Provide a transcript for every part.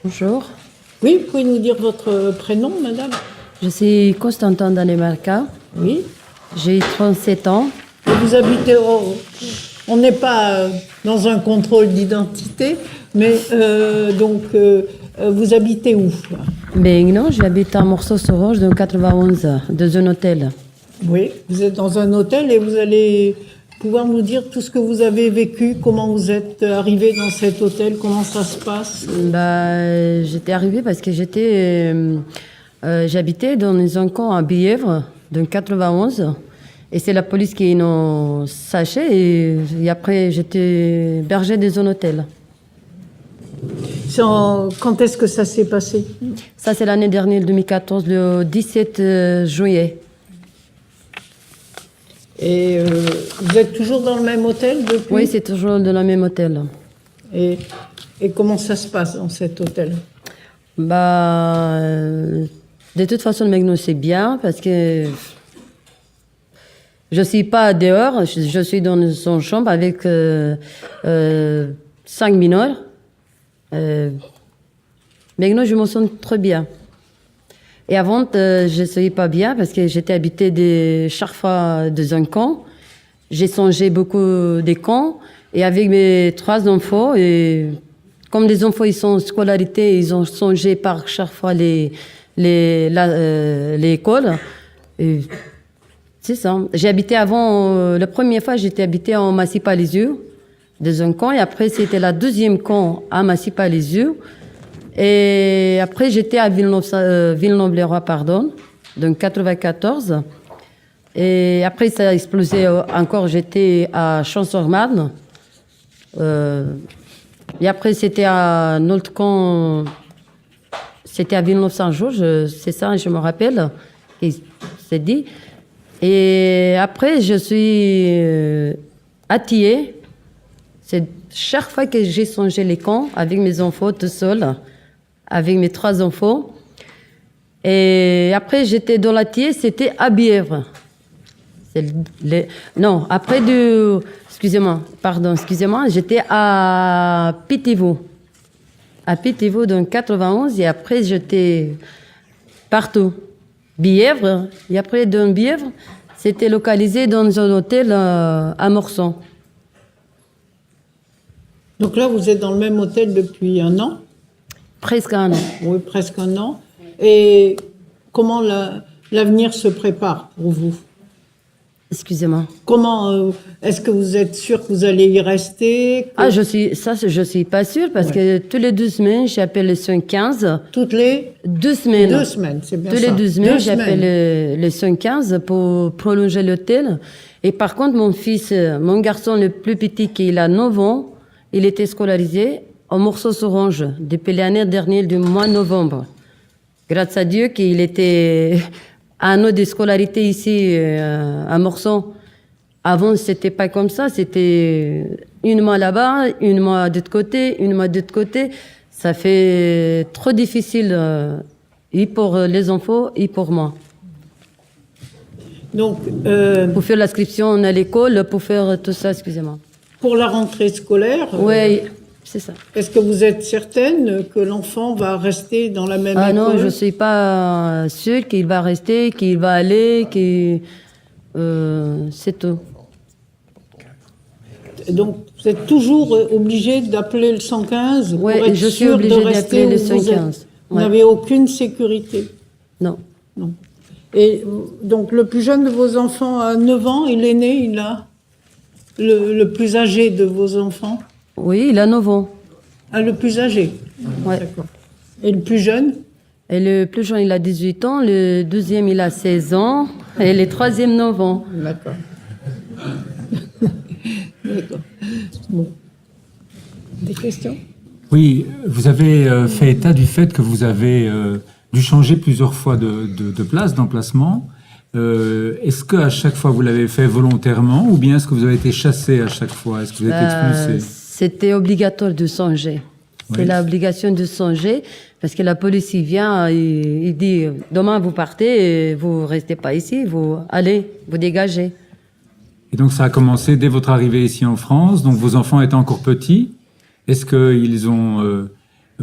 Bonjour, Oui, vous pouvez nous dire votre prénom, madame? je suis Constantin Danemarka, Oui. j'ai 37 ans. Et vous habitez on n'est pas dans un contrôle d'identité, mais vous habitez où là? Ben non, j'habite à Morceau-sur-Orge dans 91, dans un hôtel. Oui, vous êtes dans un hôtel et vous allez pouvoir nous dire tout ce que vous avez vécu, comment vous êtes arrivé dans cet hôtel, comment ça se passe? Bah, j'étais arrivée parce que j'habitais dans un camp à Bièvre, dans 91. Et c'est la police qui nous sachait. Et après, j'étais berger dans un hôtel. Quand est-ce que ça s'est passé? Ça, c'est l'année dernière, 2014, le 17 juillet. Et vous êtes toujours dans le même hôtel depuis? Oui, c'est toujours dans le même hôtel. Et comment ça se passe dans cet hôtel? Bah, de toute façon, le Megno, c'est bien parce que je ne suis pas dehors, je suis dans son chambre avec 5 mineurs. Megno, je me sens très bien. Et avant, je ne suis pas bien parce que j'étais habitée chaque fois dans un camp. J'ai changé beaucoup des camps et avec mes 3 enfants. Et comme les enfants ils sont en scolarité, ils ont changé par chaque fois l'école. C'est ça. J'ai habité avant, la première fois, j'étais habitée en Massy-Palisieux, dans un camp. Et après, c'était la deuxième camp à Massy-Palisieux. Et après, j'étais à Villeneuve-les-Rois, dans 94. Et après, ça a explosé encore. J'étais à Champs-sur-Marne. Et après, c'était à un autre camp. C'était à Villeneuve-Saint-Georges, c'est ça, je me rappelle. C'est dit. Et après, je suis attillée. C'est chaque fois que j'ai changé les camps avec mes enfants tout seul, avec mes 3 enfants. Et après, j'étais dans l'Attier, c'était à Bièvre. Non, après excusez-moi, j'étais à Pithiviers. À Pithiviers dans 91 et après, j'étais partout. Bièvre, et après, dans Bièvre, c'était localisé dans un hôtel à Morson. Donc là, vous êtes dans le même hôtel depuis 1 an? Presque 1 an. Oui, presque 1 an. Et comment l'avenir se prépare pour vous? Excusez-moi. Comment est-ce que vous êtes sûr que vous allez y rester? Ah, je suis pas sûre parce que tous les 2 semaines, j'appelle le 115. Toutes les 2 semaines. 2 semaines, c'est bien ça. Tous les 2 semaines, j'appelle le 115 pour prolonger l'hôtel. Et par contre, mon garçon le plus petit, qui a 9 ans, il était scolarisé au Morceau-sur-Orge depuis l'année dernière du mois de novembre. Grâce à Dieu qu'il était à un an de scolarité ici à Morceau. Avant, c'était pas comme ça. C'était une mois là-bas, une mois de l'autre côté, une mois de l'autre côté. Ça fait trop difficile, et pour les enfants et pour moi. Donc, pour faire l'inscription à l'école, pour faire tout ça, excusez-moi. Pour la rentrée scolaire, oui, c'est ça. Est-ce que vous êtes certaine que l'enfant va rester dans la même école? Ah non, je ne suis pas sûre qu'il va rester, qu'il va aller, c'est tout. Donc, vous êtes toujours obligé d'appeler le 115 pour être je suis sûr obligée de rester d'appeler le où vous êtes? 115. Vous n'avez aucune sécurité? Non. Non. Et donc, le plus jeune de vos enfants a 9 ans, il est né, il a le plus âgé de vos enfants? Oui, il a 9 ans. Ah, le plus âgé? Ouais. D'accord. Et le plus jeune? Et le plus jeune, il a 18 ans, le deuxième, il a 16 ans, et le troisième, 9 ans. D'accord. D'accord. Bon. Des questions? Oui, vous avez fait état du fait que vous avez dû changer plusieurs fois de place, d'emplacement. Est-ce qu'à chaque fois vous l'avez fait volontairement ou bien est-ce que vous avez été chassé à chaque fois? Est-ce que vous êtes expulsé? C'était obligatoire de changer. C'est l'obligation de changer parce que la police il vient, il dit demain vous partez, vous restez pas ici, vous allez, vous dégagez. Et donc ça a commencé dès votre arrivée ici en France. Donc vos enfants étaient encore petits. Est-ce qu'ils ont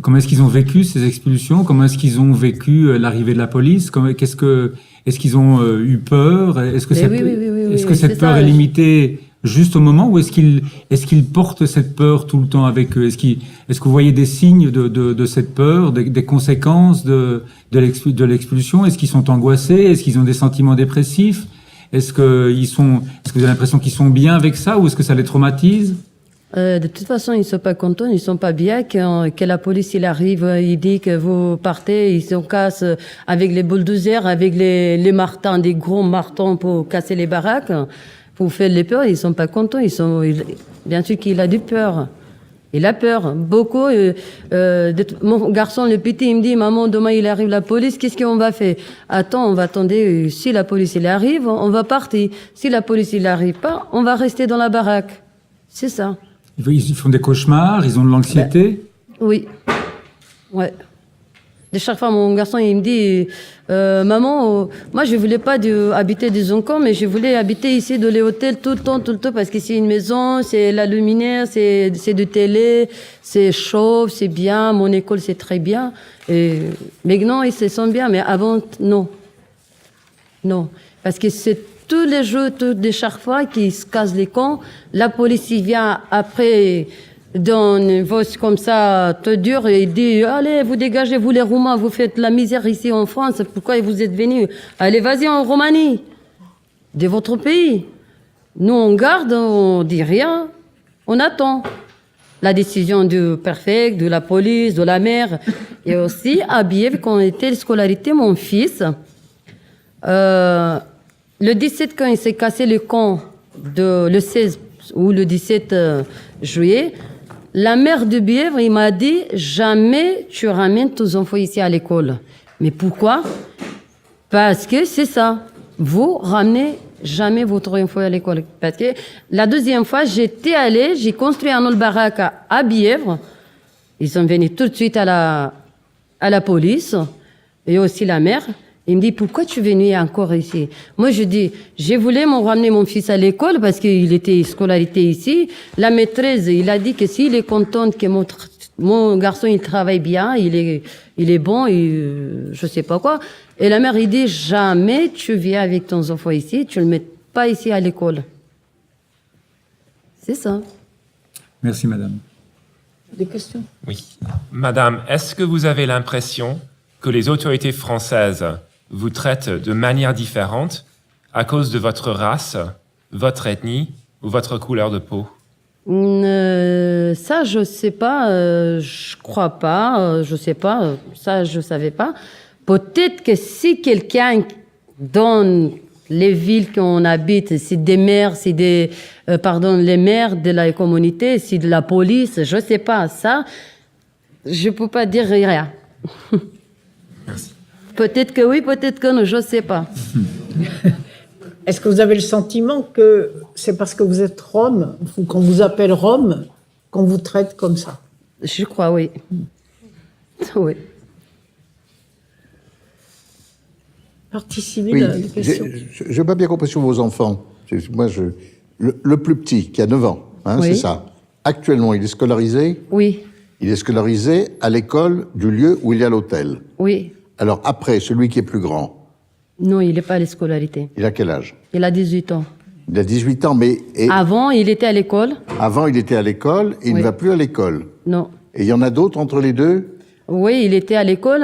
Comment est-ce qu'ils ont vécu ces expulsions? Comment est-ce qu'ils ont vécu l'arrivée de la police? Est-ce qu'ils ont eu peur? Est-ce que Mais cette, oui, est-ce que cette c'est peur ça. est limitée juste au moment ou est-ce qu'ils portent cette peur tout le temps avec eux? Est-ce que vous voyez des signes de cette peur, des conséquences de l'expulsion? Est-ce qu'ils sont angoissés? Est-ce qu'ils ont des sentiments dépressifs? Est-ce que vous avez l'impression qu'ils sont bien avec ça ou est-ce que ça les traumatise? De toute façon, ils sont pas contents, ils sont pas bien que la police il arrive, il dit que vous partez, ils se cassent avec les bulldozers, avec les martins, des gros martins pour casser les baraques, pour faire les peurs. Ils sont pas contents, bien sûr qu'il a du peur. Il a peur, beaucoup. Mon garçon, le petit, il me dit, maman, demain il arrive la police, qu'est-ce qu'on va faire? Attends, on va attendre. Si la police il arrive, on va partir. Si la police il arrive pas, on va rester dans la baraque. C'est ça. Ils font des cauchemars, ils ont de l'anxiété. Oui. Ouais. De chaque fois, mon garçon, il me dit, maman, moi, je voulais pas habiter des encans, mais je voulais habiter ici dans les hôtels tout le temps, parce que c'est une maison, c'est la luminaire, c'est de télé, c'est chaud, c'est bien, mon école, c'est très bien. Et maintenant, ils se sentent bien, mais avant, non. Non. Parce que c'est tous les jours, chaque fois qu'ils se cassent les cons, la police, il vient après, dans une voix comme ça, te dure, et il dit, allez, vous dégagez, vous les Roumains, vous faites la misère ici en France, pourquoi vous êtes venus? Allez, vas-y en Roumanie, de votre pays. Nous, on garde, on dit rien, on attend la décision du préfet, de la police, de la maire. Et aussi, à Bièvre, quand on était scolarité, mon fils, le 17, quand il s'est cassé le camp, le 16 ou le 17 juillet, la mère de Bièvre, il m'a dit, jamais tu ramènes tes enfants ici à l'école. Mais pourquoi? Parce que c'est ça. Vous ramenez jamais votre enfant à l'école. Parce que la deuxième fois, j'étais allée, j'ai construit un autre baraque à Bièvre. Ils sont venus tout de suite à la police et aussi la mère. Il me dit, pourquoi tu es venu encore ici? Moi, je dis, je voulais ramener mon fils à l'école parce qu'il était scolarisé ici. La maîtresse, il a dit que s'il est content que mon garçon, il travaille bien, il est bon, je sais pas quoi. Et la mère, il dit, jamais tu viens avec ton enfant ici, tu le mets pas ici à l'école. C'est ça. Merci, madame. Des questions? Oui. Madame, est-ce que vous avez l'impression que les autorités françaises vous traitent de manière différente à cause de votre race, votre ethnie ou votre couleur de peau? Ça, je sais pas, je crois pas, je sais pas, ça, je savais pas. Peut-être que si quelqu'un dans les villes qu'on habite, c'est des maires, c'est les maires de la communauté, c'est de la police, je sais pas, ça, je peux pas dire rien. Merci. Peut-être que oui, peut-être que non, je sais pas. Est-ce que vous avez le sentiment que c'est parce que vous êtes Rome, ou qu'on vous appelle Rome, qu'on vous traite comme ça? Je crois, oui. Oui. Partie civile, Oui, des questions? je n'ai pas bien compris sur vos enfants. Le plus petit, qui a 9 ans, hein, Oui. c'est ça. Actuellement, il est scolarisé. Oui, Il est scolarisé à l'école du lieu où il y a l'hôtel. oui. Alors après, celui qui est plus grand, Non, il n'est pas à la scolarité. il a quel âge? Il a 18 ans. Il a 18 ans, mais Avant, il était à l'école. avant, il était à l'école et il Oui. ne va plus à l'école. Non. Et il y en a d'autres entre les deux? Oui, il était à l'école.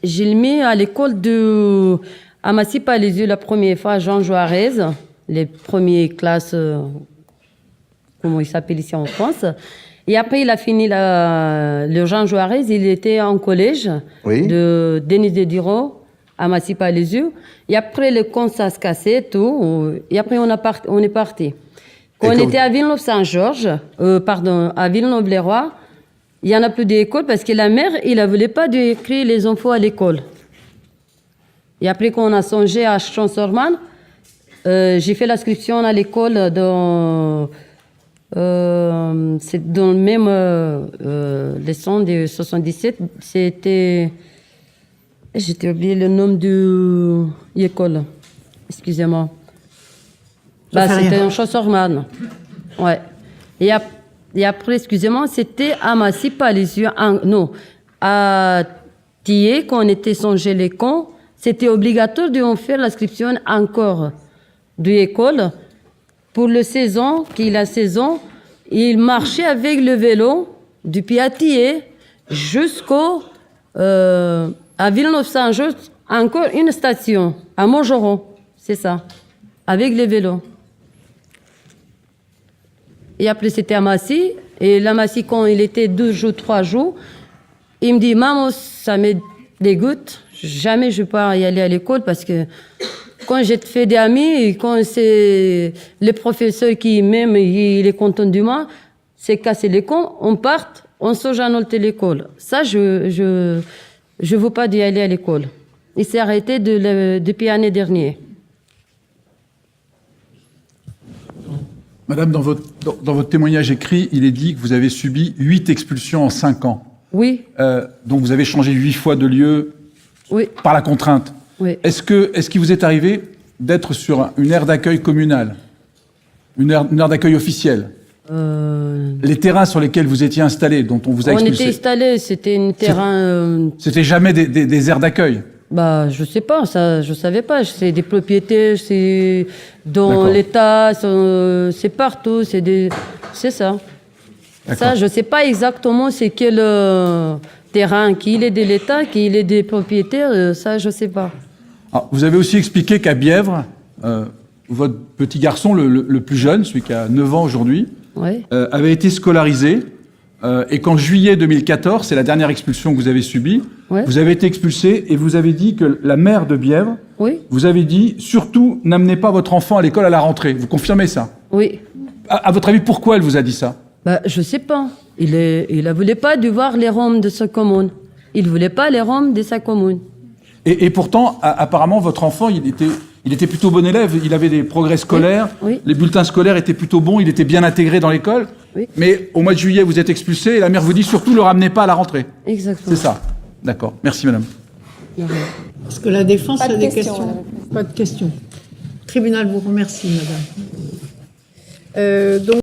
Je l'ai mis à l'école à Massy-Palaiseau la première fois, Jean Juarez, les premières classes, comment il s'appelle ici en France. Et après, il a fini le Jean Juarez, il était en collège Oui. de Denis de Diro à Massy-Palaiseau. Et après, le camp, ça se cassait, tout. Et après, on est parti. Quand Et on quand était à Villeneuve-Saint-Georges, à Villeneuve-les-Rois, il n'y en a plus d'école parce que la mère, il ne voulait pas d'écrire les enfants à l'école. Et après, quand on a songé à Champs-Sorman, j'ai fait l'inscription à l'école c'est dans le même leçon de 77. C'était... J'ai oublié le nom de l'école. Excusez-moi. Ça fait C'était rien. un Champs-Sorman. Ouais. Et Et après, excusez-moi, c'était à Massy, pas les yeux, non, à Thiers, quand on était songé les camps, c'était obligatoire de faire l'inscription encore de l'école. Pour le 16 ans, qu'il a 16 ans, il marchait avec le vélo depuis à Thiers jusqu'au à Villeneuve-Saint-Just, encore une station, à Montgeron, c'est ça, avec les vélos. Et après, c'était à Massy. Et la Massy, quand il était 2 jours, 3 jours, il me dit, maman, ça me dégoûte. Jamais je ne peux pas y aller à l'école parce que quand j'ai fait des amis, et quand c'est le professeur qui m'aime, il est content de moi, c'est casser les cons, on part, on sort à notre l'école. Ça, je veux pas d'y aller à l'école. Il s'est arrêté depuis l'année dernière. Madame, dans votre témoignage écrit, il est dit que vous avez subi 8 expulsions en 5 ans. Oui, Donc vous avez changé 8 fois de lieu oui, par la contrainte. oui. Est-ce qu'il vous est arrivé d'être sur une aire d'accueil communale, une aire d'accueil officielle? Les terrains sur lesquels vous étiez installés, dont on vous a On expulsé, était installés, c'était un terrain... c'était jamais des aires d'accueil? Bah, je sais pas, ça, je savais pas. C'est des propriétés, c'est dans D'accord. l'État, c'est partout, c'est ça. Ça, je sais pas exactement c'est quel terrain, qu'il est de l'État, qu'il est des propriétaires, ça, je sais pas. Alors, vous avez aussi expliqué qu'à Bièvre, votre petit garçon, le plus jeune, celui qui a 9 ans aujourd'hui, Ouais. avait été scolarisé et qu'en juillet 2014, c'est la dernière expulsion que vous avez subie, Ouais. vous avez été expulsé et vous avez dit que la maire de Bièvre, Oui, vous avez dit, surtout, n'amenez pas votre enfant à l'école à la rentrée. Vous confirmez ça? oui. À votre avis, pourquoi elle vous a dit ça? Bah, je sais pas. Il ne voulait pas de voir les Roms de sa commune. Il voulait pas les Roms de sa commune. Et pourtant, apparemment, votre enfant, il était plutôt bon élève, il avait des progrès scolaires, oui. les bulletins scolaires étaient plutôt bons, il était bien intégré dans l'école. Oui. Mais au mois de juillet, vous êtes expulsé et la mère vous dit surtout ne le ramenez pas à la rentrée. Exactement. C'est ça. D'accord. Merci, madame. Est-ce que la défense Pas de a des questions, questions? madame. Pas de questions. Le tribunal vous remercie, madame. Donc,